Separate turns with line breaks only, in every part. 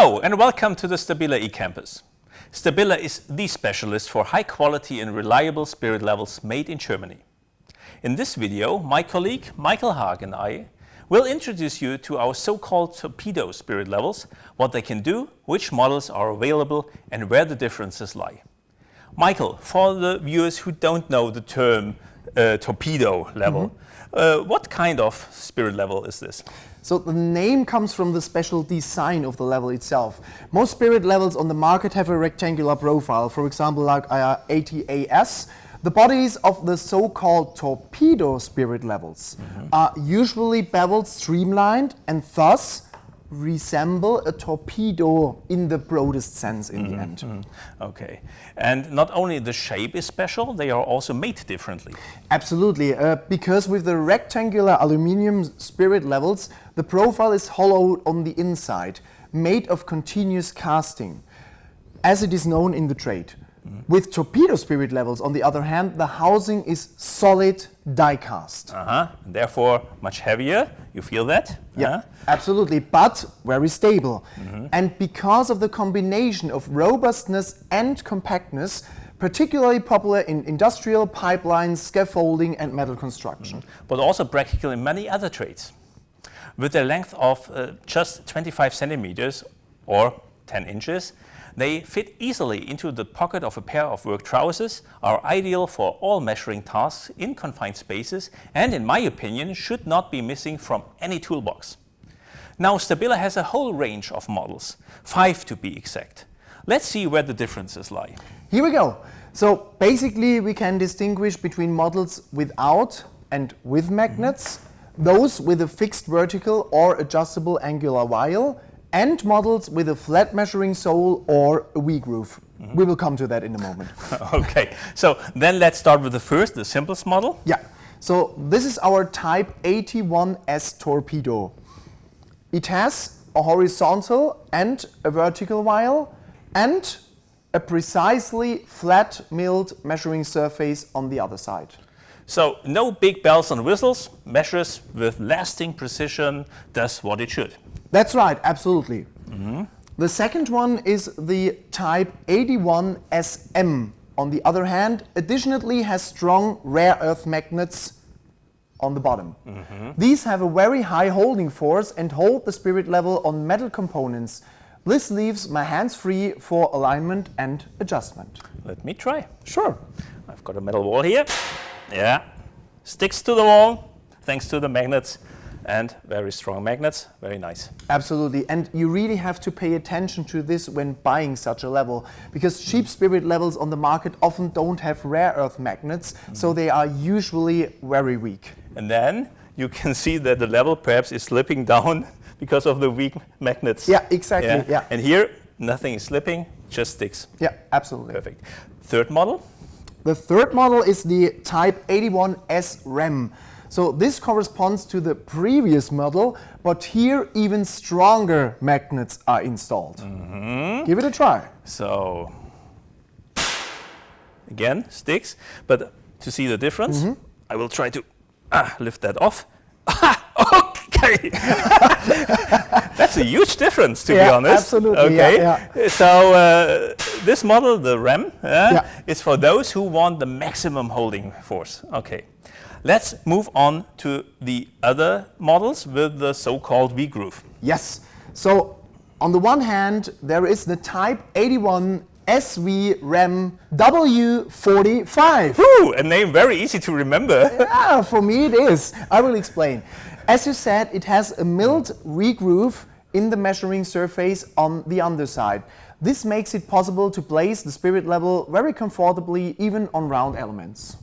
Hello and welcome to the STABILA eCampus. STABILA is the specialist for high quality and reliable spirit levels made in Germany. In this video, my colleague Michael Haag and I will introduce you to our so-called torpedo spirit levels, what they can do, which models are available and where the differences lie. Michael, for the viewers who don't know the term torpedo level, what kind of spirit level is this?
So the name comes from the special design of the level itself. Most spirit levels on the market have a rectangular profile, for example like ATAS. The bodies of the so-called torpedo spirit levels are usually beveled, streamlined, and thus resemble a torpedo in the broadest sense in the end.
Okay, and not only the shape is special, they are also made differently.
Absolutely, because with the rectangular aluminium spirit levels, the profile is hollowed on the inside, made of continuous casting, as it is known in the trade. With torpedo spirit levels, on the other hand, the housing is solid die cast.
Therefore, much heavier. You feel that?
Yeah, absolutely, but very stable. And because of the combination of robustness and compactness, particularly popular in industrial pipelines, scaffolding, and metal construction.
But also practical in many other trades. With a length of just 25 centimeters or 10 inches, they fit easily into the pocket of a pair of work trousers, are ideal for all measuring tasks in confined spaces, and in my opinion should not be missing from any toolbox. Now STABILA has a whole range of models, 5 to be exact. Let's see where the differences lie.
Here we go. So basically we can distinguish between models without and with magnets, those with a fixed vertical or adjustable angular vial, and models with a flat measuring sole or a V-groove. We will come to that in a moment.
Okay, so then let's start with the simplest model.
Yeah, so this is our Type 81 S Torpedo. It has a horizontal and a vertical vial and a precisely flat milled measuring surface on the other side.
So no big bells and whistles, measures with lasting precision, does what it should.
That's right, absolutely. The second one is the Type 81 SM. On the other hand, additionally has strong rare earth magnets on the bottom. These have a very high holding force and hold the spirit level on metal components. This leaves my hands free for alignment and adjustment.
Let me try.
Sure.
I've got a metal wall here. Yeah, sticks to the wall thanks to the magnets. And very strong magnets, very nice.
Absolutely, and you really have to pay attention to this when buying such a level, because cheap spirit levels on the market often don't have rare earth magnets, so they are usually very weak.
And then you can see that the level perhaps is slipping down because of the weak magnets.
Yeah, exactly. Yeah.
And here, nothing is slipping, just sticks.
Yeah, absolutely.
Perfect. Third model?
The third model is the Type 81 S REM. So this corresponds to the previous model, but here even stronger magnets are installed. Give it a try.
So, again, sticks, but to see the difference, I will try to lift that off. Okay! That's a huge difference, to be honest.
Absolutely.
Okay.
Yeah.
So this model, the REM, is for those who want the maximum holding force. Okay. Let's move on to the other models with the so-called V-groove.
Yes. So on the one hand, there is the Type 81 SV REM W45.
Whew, a name very easy to remember.
Yeah, for me it is. I will explain. As you said, it has a milled V-groove in the measuring surface on the underside. This makes it possible to place the spirit level very comfortably, even on round elements.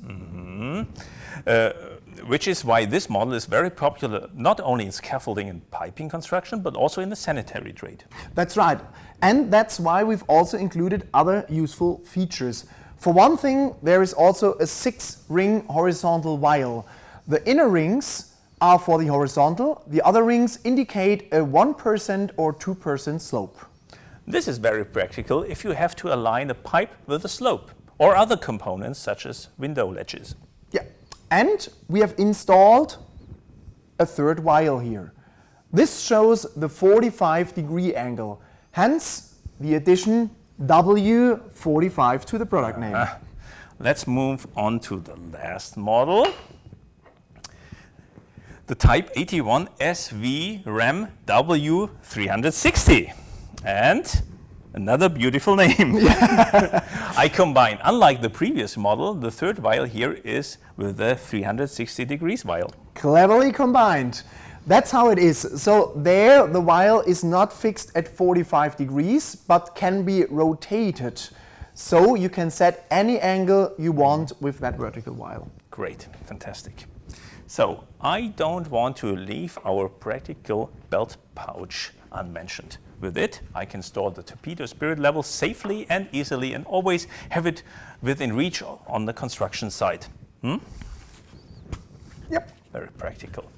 Which is why this model is very popular, not only in scaffolding and piping construction, but also in the sanitary trade.
That's right. And that's why we've also included other useful features. For one thing, there is also a 6-ring horizontal vial. The inner rings are for the horizontal, the other rings indicate a 1% or 2% slope.
This is very practical if you have to align a pipe with a slope or other components such as window ledges.
Yeah. And we have installed a third vial here. This shows the 45-degree angle. Hence, the addition W45 to the product name.
Let's move on to the last model. The Type 81 SV RAM W360. And another beautiful name. I combine, unlike the previous model, the third vial here is with the 360 degrees vial.
Cleverly combined. That's how it is. So there the vial is not fixed at 45 degrees, but can be rotated. So you can set any angle you want with that vertical vial.
Great, fantastic. So I don't want to leave our practical belt pouch unmentioned. With it, I can store the torpedo spirit level safely and easily and always have it within reach on the construction site.
Yep.
Very practical.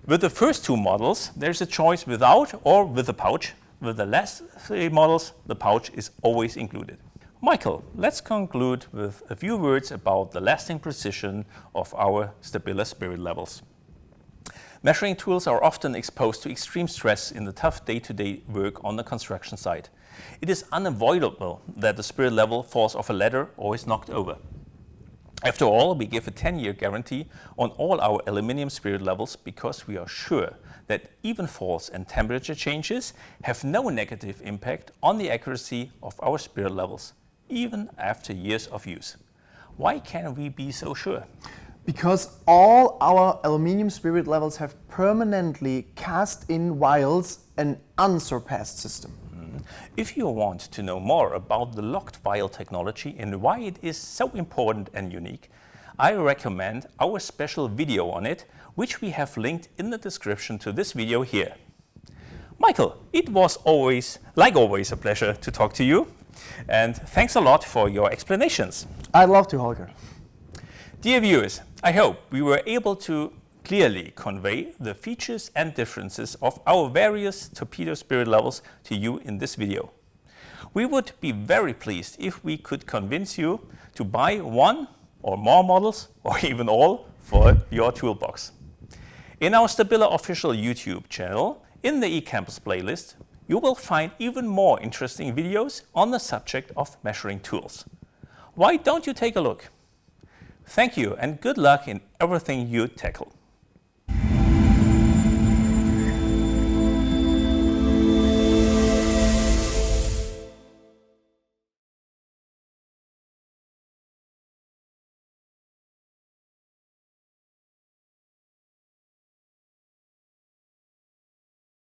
With the first two models, there's a choice without or with a pouch. With the last three models, the pouch is always included. Michael, let's conclude with a few words about the lasting precision of our STABILA spirit levels. Measuring tools are often exposed to extreme stress in the tough day-to-day work on the construction site. It is unavoidable that the spirit level falls off a ladder or is knocked over. After all, we give a 10-year guarantee on all our aluminium spirit levels because we are sure that even falls and temperature changes have no negative impact on the accuracy of our spirit levels, even after years of use. Why can we be so sure?
Because all our aluminium spirit levels have permanently cast-in vials, an unsurpassed system.
If you want to know more about the locked vial technology and why it is so important and unique, I recommend our special video on it, which we have linked in the description to this video here. Michael, it was always, like always, a pleasure to talk to you, and thanks a lot for your explanations.
I'd love to, Holger.
Dear viewers, I hope we were able to clearly convey the features and differences of our various torpedo spirit levels to you in this video. We would be very pleased if we could convince you to buy one or more models, or even all, for your toolbox. In our STABILA official YouTube channel, in the eCampus playlist, you will find even more interesting videos on the subject of measuring tools. Why don't you take a look? Thank you and good luck in everything you tackle.